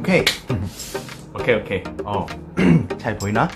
오케이. 오케이. 잘 보이나?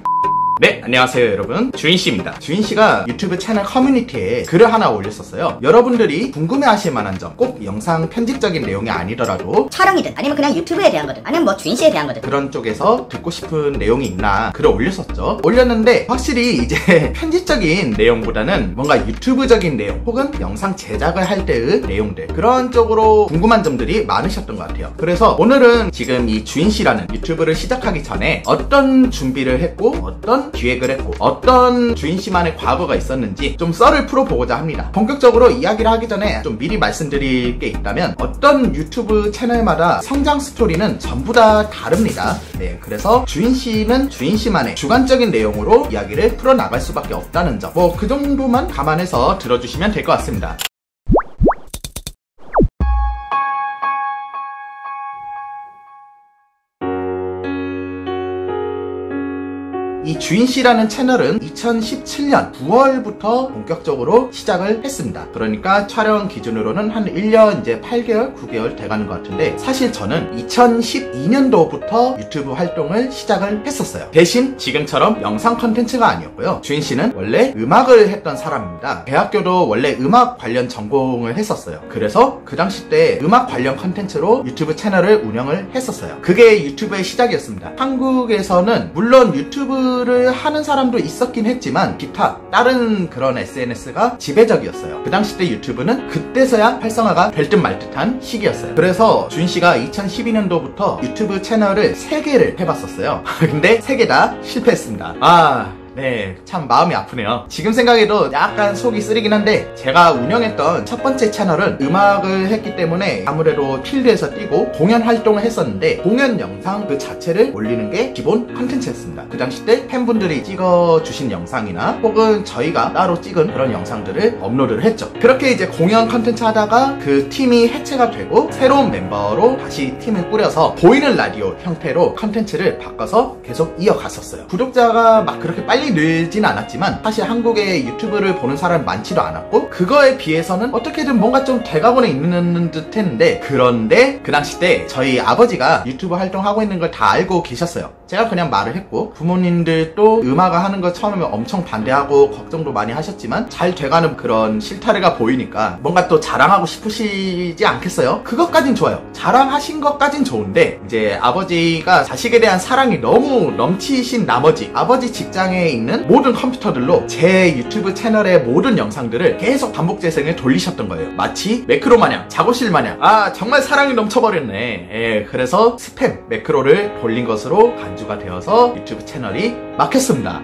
네, 안녕하세요 여러분, 주인씨입니다. 주인씨가 유튜브 채널 커뮤니티에 글을 하나 올렸었어요. 여러분들이 궁금해하실 만한 점, 꼭 영상 편집적인 내용이 아니더라도 촬영이든 아니면 그냥 유튜브에 대한 거든 아니면 뭐 주인씨에 대한 거든 그런 쪽에서 듣고 싶은 내용이 있나 글을 올렸었죠. 올렸는데 확실히 이제 편집적인 내용보다는 뭔가 유튜브적인 내용 혹은 영상 제작을 할 때의 내용들, 그런 쪽으로 궁금한 점들이 많으셨던 것 같아요. 그래서 오늘은 지금 이 주인씨라는 유튜브를 시작하기 전에 어떤 준비를 했고 어떤 기획을 했고 어떤 주인씨만의 과거가 있었는지 좀 썰을 풀어보고자 합니다. 본격적으로 이야기를 하기 전에 좀 미리 말씀드릴 게 있다면, 어떤 유튜브 채널마다 성장 스토리는 전부 다 다릅니다. 네, 그래서 주인씨는 주인씨만의 주관적인 내용으로 이야기를 풀어나갈 수밖에 없다는 점, 뭐 그 정도만 감안해서 들어주시면 될 것 같습니다. 이 주인씨라는 채널은 2017년 9월부터 본격적으로 시작을 했습니다. 그러니까 촬영 기준으로는 한 1년 이제 8개월, 9개월 돼가는 것 같은데, 사실 저는 2012년도부터 유튜브 활동을 시작을 했었어요. 대신 지금처럼 영상 컨텐츠가 아니었고요. 주인씨는 원래 음악을 했던 사람입니다. 대학교도 원래 음악 관련 전공을 했었어요. 그래서 그 당시 때 음악 관련 컨텐츠로 유튜브 채널을 운영을 했었어요. 그게 유튜브의 시작이었습니다. 한국에서는 물론 유튜브 를 하는 사람도 있었긴 했지만 기타 다른 그런 SNS가 지배적이었어요. 그 당시 때 유튜브는 그때서야 활성화가 될 듯 말 듯한 시기였어요. 그래서 주인씨가 2012년도부터 유튜브 채널을 3개를 해봤었어요. 근데 3개 다 실패했습니다. 네, 참 마음이 아프네요. 지금 생각해도 약간 속이 쓰리긴 한데, 제가 운영했던 첫 번째 채널은 음악을 했기 때문에 아무래도 필드에서 뛰고 공연 활동을 했었는데, 공연 영상 그 자체를 올리는 게 기본 컨텐츠였습니다. 그 당시 때 팬분들이 찍어주신 영상이나 혹은 저희가 따로 찍은 그런 영상들을 업로드를 했죠. 그렇게 이제 공연 컨텐츠 하다가 그 팀이 해체가 되고 새로운 멤버로 다시 팀을 꾸려서 보이는 라디오 형태로 컨텐츠를 바꿔서 계속 이어갔었어요. 구독자가 막 그렇게 빨리 늘진 않았지만 사실 한국에 유튜브를 보는 사람이 많지도 않았고, 그거에 비해서는 어떻게든 뭔가 좀 돼가고는 있는 듯 했는데, 그런데 그 당시 때 저희 아버지가 유튜브 활동하고 있는 걸 다 알고 계셨어요. 제가 그냥 말을 했고, 부모님들도 음악을 하는 거 처음에 엄청 반대하고 걱정도 많이 하셨지만 잘 돼가는 그런 실타래가 보이니까 뭔가 또 자랑하고 싶으시지 않겠어요? 그것까진 좋아요. 자랑하신 것까진 좋은데, 이제 아버지가 자식에 대한 사랑이 너무 넘치신 나머지 아버지 직장에 있는 모든 컴퓨터들로 제 유튜브 채널의 모든 영상들을 계속 반복 재생을 돌리셨던 거예요. 마치 매크로 마냥, 작업실 마냥. 정말 사랑이 넘쳐버렸네. 예, 그래서 스팸 매크로를 돌린 것으로 간주가 되어서 유튜브 채널이 막혔습니다.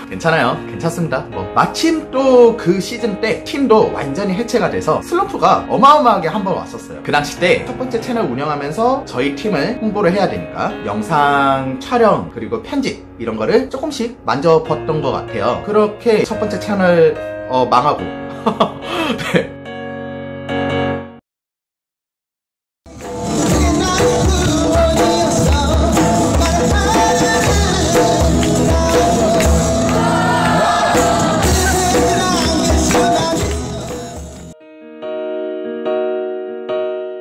괜찮아요. 괜찮습니다. 마침 또 그 시즌 때 팀도 완전히 해체가 돼서 슬럼프가 어마어마하게 한번 왔었어요. 그 당시 때 첫 번째 채널 운영하면서 저희 팀을 홍보를 해야 되니까 영상 촬영 그리고 편집 이런 거를 조금씩 만져봤던 것 같아요. 그렇게 첫 번째 채널 망하고 네.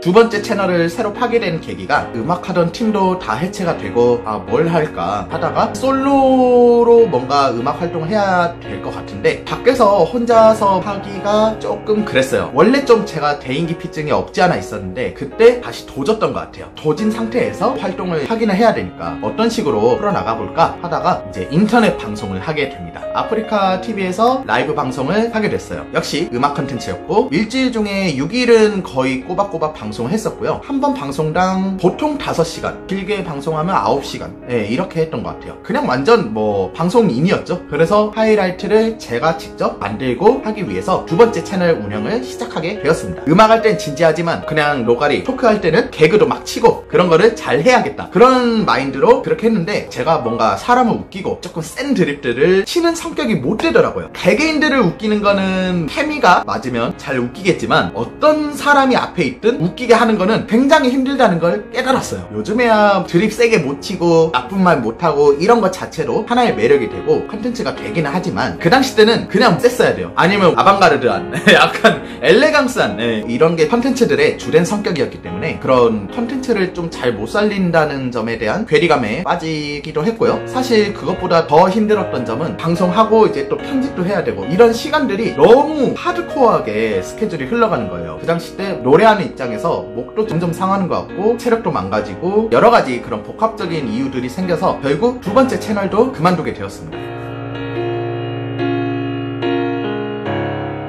두 번째 채널을 새로 파괴된 계기가, 음악하던 팀도 다 해체가 되고 뭘 할까 하다가 솔로로 뭔가 음악 활동을 해야 될 것 같은데 밖에서 혼자서 하기가 조금 그랬어요. 원래 좀 제가 대인기피증이 없지 않아 있었는데 그때 다시 도졌던 것 같아요. 도진 상태에서 활동을 하기는 해야 되니까 어떤 식으로 풀어나가 볼까 하다가 이제 인터넷 방송을 하게 됩니다. 아프리카 TV에서 라이브 방송을 하게 됐어요. 역시 음악 컨텐츠였고, 일주일 중에 6일은 거의 꼬박꼬박 방송을 했었고요. 한 번 방송당 보통 5시간, 길게 방송하면 9시간 이렇게 했던 것 같아요. 그냥 완전 방송인이었죠. 그래서 하이라이트를 제가 직접 만들고 하기 위해서 두 번째 채널 운영을 시작하게 되었습니다. 음악할 땐 진지하지만 그냥 노가리 토크할 때는 개그도 막 치고 그런 거를 잘 해야겠다, 그런 마인드로 그렇게 했는데, 제가 뭔가 사람을 웃기고 조금 센 드립들을 치는 성격이 못 되더라고요. 개개인들을 웃기는 거는 케미가 맞으면 잘 웃기겠지만 어떤 사람이 앞에 있든 웃기게 하는 거는 굉장히 힘들다는 걸 깨달았어요. 요즘에야 드립 세게 못 치고 나쁜 말 못하고 이런 것 자체로 하나의 매력이 되고 컨텐츠가 되기는 하지만 그 당시 때는 그냥 셌어야 돼요. 아니면 아방가르드한 약간 엘레강스한 이런 게 컨텐츠들의 주된 성격이었기 때문에 그런 컨텐츠를 좀 잘 못 살린다는 점에 대한 괴리감에 빠지기도 했고요. 사실 그것보다 더 힘들었던 점은 방송하고 이제 또 편집도 해야 되고 이런 시간들이 너무 하드코어하게 스케줄이 흘러가는 거예요. 그 당시 때 노래하는 입장에서 목도 점점 상하는 것 같고 체력도 망가지고 여러 가지 그런 복합적인 이유들이 생겨서 결국 두 번째 채널도 그만두게 되었습니다.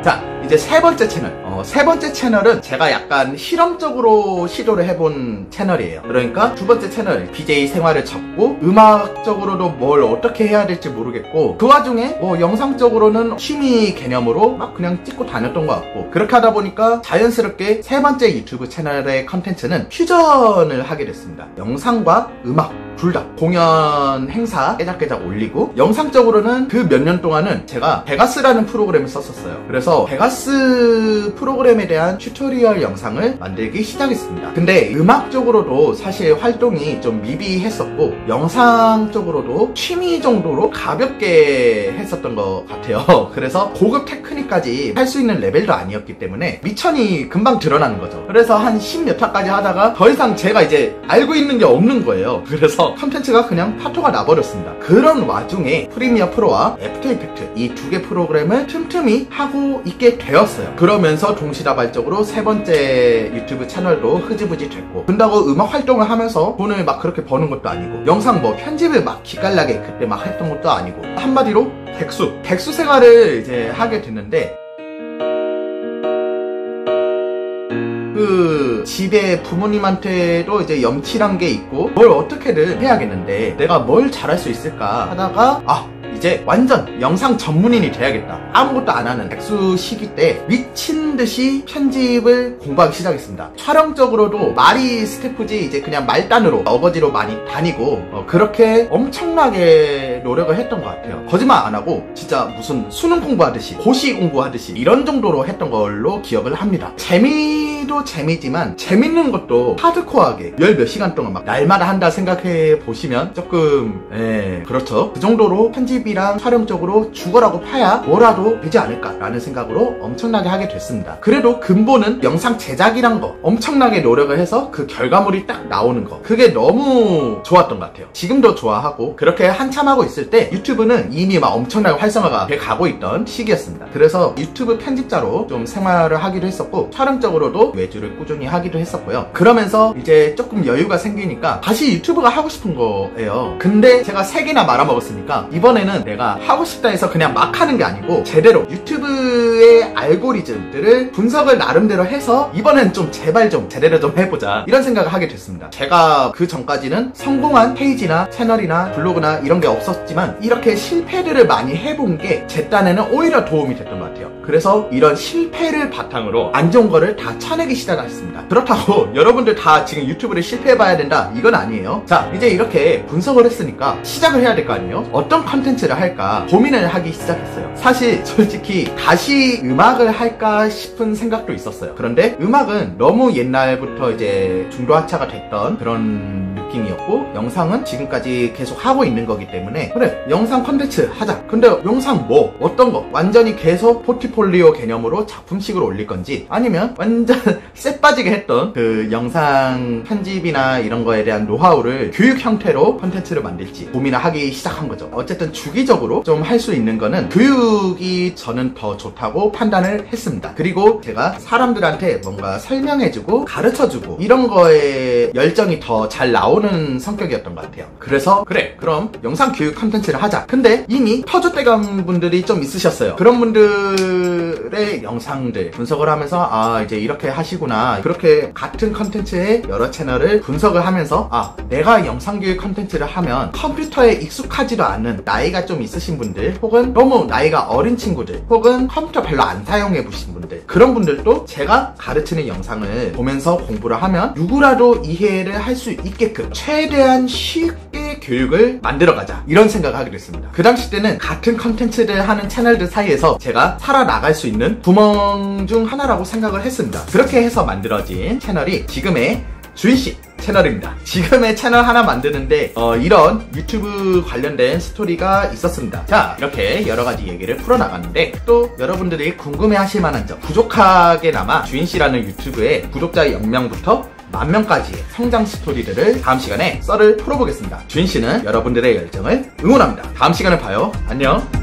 자, 이제 세 번째 채널. 세 번째 채널은 제가 약간 실험적으로 시도를 해본 채널이에요. 그러니까 두 번째 채널 BJ 생활을 접고 음악적으로도 뭘 어떻게 해야 될지 모르겠고 그 와중에 뭐 영상적으로는 취미 개념으로 막 그냥 찍고 다녔던 것 같고 그렇게 하다 보니까 자연스럽게 세 번째 유튜브 채널의 컨텐츠는 퓨전을 하게 됐습니다. 영상과 음악 둘 다 공연 행사 깨작깨작 올리고 영상적으로는 그 몇 년 동안은 제가 베가스라는 프로그램을 썼었어요. 그래서 베가스 프로그램에 대한 튜토리얼 영상을 만들기 시작했습니다. 근데 음악적으로도 사실 활동이 좀 미비했었고 영상적으로도 취미 정도로 가볍게 했었던 것 같아요. 그래서 고급 테크닉까지 할 수 있는 레벨도 아니었기 때문에 미천이 금방 드러나는 거죠. 그래서 한 10몇 화까지 하다가 더 이상 제가 이제 알고 있는 게 없는 거예요. 그래서 컨텐츠가 그냥 파토가 나버렸습니다. 그런 와중에 프리미어 프로와 애프터 이펙트 이 두 개 프로그램을 틈틈이 하고 있게 되었어요. 그러면서 동시다발적으로 세 번째 유튜브 채널도 흐지부지 됐고 그런다고 음악 활동을 하면서 돈을 막 그렇게 버는 것도 아니고 영상 뭐 편집을 막 기깔나게 그때 막 했던 것도 아니고 한마디로 백수 생활을 이제 하게 됐는데 그 집에 부모님한테도 이제 염치란 게 있고 뭘 어떻게든 해야겠는데 내가 뭘 잘할 수 있을까 하다가 이제 완전 영상 전문인이 돼야겠다. 아무것도 안 하는 백수 시기 때 미친듯이 편집을 공부하기 시작했습니다. 촬영적으로도 말이 스태프지 이제 그냥 말단으로 어거지로 많이 다니고 그렇게 엄청나게 노력을 했던 것 같아요. 거짓말 안 하고 진짜 무슨 수능 공부하듯이 고시 공부하듯이 이런 정도로 했던 걸로 기억을 합니다. 재미도 재미지만 재밌는 것도 하드코어하게 열 몇 시간 동안 막 날마다 한다 생각해 보시면 조금 그렇죠. 그 정도로 편집이랑 촬영적으로 죽어라고 파야 뭐라도 되지 않을까라는 생각으로 엄청나게 하게 됐습니다. 그래도 근본은 영상 제작이란 거 엄청나게 노력을 해서 그 결과물이 딱 나오는 거 그게 너무 좋았던 것 같아요. 지금도 좋아하고 그렇게 한참 하고 있을 때 유튜브는 이미 막 엄청나게 활성화가 돼 가고 있던 시기였습니다. 그래서 유튜브 편집자로 좀 생활을 하기도 했었고 촬영적으로도 외주를 꾸준히 하기도 했었고요. 그러면서 이제 조금 여유가 생기니까 다시 유튜브가 하고 싶은 거예요. 근데 제가 3개나 말아먹었으니까 이번에는 내가 하고 싶다 해서 그냥 막 하는 게 아니고 제대로 유튜브의 알고리즘들을 분석을 나름대로 해서 이번엔 좀 제발 좀 제대로 좀 해보자 이런 생각을 하게 됐습니다. 제가 그 전까지는 성공한 페이지나 채널이나 블로그나 이런 게 없었지만 이렇게 실패들을 많이 해본 게 제 딴에는 오히려 도움이 됐던 것 같아요. 그래서 이런 실패를 바탕으로 안 좋은 거를 다 쳐내기 시작했습니다. 그렇다고 여러분들 다 지금 유튜브를 실패해봐야 된다 이건 아니에요. 자, 이제 이렇게 분석을 했으니까 시작을 해야 될 거 아니에요. 어떤 컨텐츠를 할까 고민을 하기 시작했어요. 사실 솔직히 다시 음악을 할까 싶은 생각도 있었어요. 그런데 음악은 너무 옛날부터 이제 중도하차가 됐던 그런 느낌이었고 영상은 지금까지 계속 하고 있는 거기 때문에 그래 영상 컨텐츠 하자. 근데 영상 뭐 어떤 거 완전히 계속 포트폴리오 개념으로 작품식으로 올릴 건지 아니면 완전 쎄 빠지게 했던 그 영상 편집이나 이런 거에 대한 노하우를 교육 형태로 컨텐츠를 만들지 고민을 하기 시작한 거죠. 어쨌든 주기적으로 좀 할 수 있는 거는 교육이 저는 더 좋다고 판단을 했습니다. 그리고 제가 사람들한테 뭔가 설명해주고 가르쳐주고 이런 거에 열정이 더 잘 나오는 성격이었던 것 같아요. 그래서 그래 그럼 영상 교육 컨텐츠를 하자. 근데 이미 터줏대감 분들이 좀 있으셨어요. 그런 분들의 영상들 분석을 하면서 이제 이렇게 하시구나. 그렇게 같은 컨텐츠의 여러 채널을 분석을 하면서 내가 영상 교육 컨텐츠를 하면 컴퓨터에 익숙하지도 않은 나이가 좀 있으신 분들 혹은 너무 나이가 어린 친구들 혹은 컴퓨터 별로 안 사용해 보신 분들 그런 분들도 제가 가르치는 영상을 보면서 공부를 하면 누구라도 이해를 할 수 있게끔 최대한 쉽게 교육을 만들어가자 이런 생각을 하게 됐습니다. 그 당시 때는 같은 컨텐츠를 하는 채널들 사이에서 제가 살아나갈 수 있는 구멍 중 하나라고 생각을 했습니다. 그렇게 해서 만들어진 채널이 지금의 주인씨 채널입니다. 지금의 채널 하나 만드는데 이런 유튜브 관련된 스토리가 있었습니다. 자, 이렇게 여러가지 얘기를 풀어나갔는데 또 여러분들이 궁금해하실 만한 점, 부족하게나마 주인씨라는 유튜브의 구독자 0명부터 10,000명까지의 성장 스토리들을 다음 시간에 썰을 풀어보겠습니다. 주인씨는 여러분들의 열정을 응원합니다. 다음 시간에 봐요. 안녕.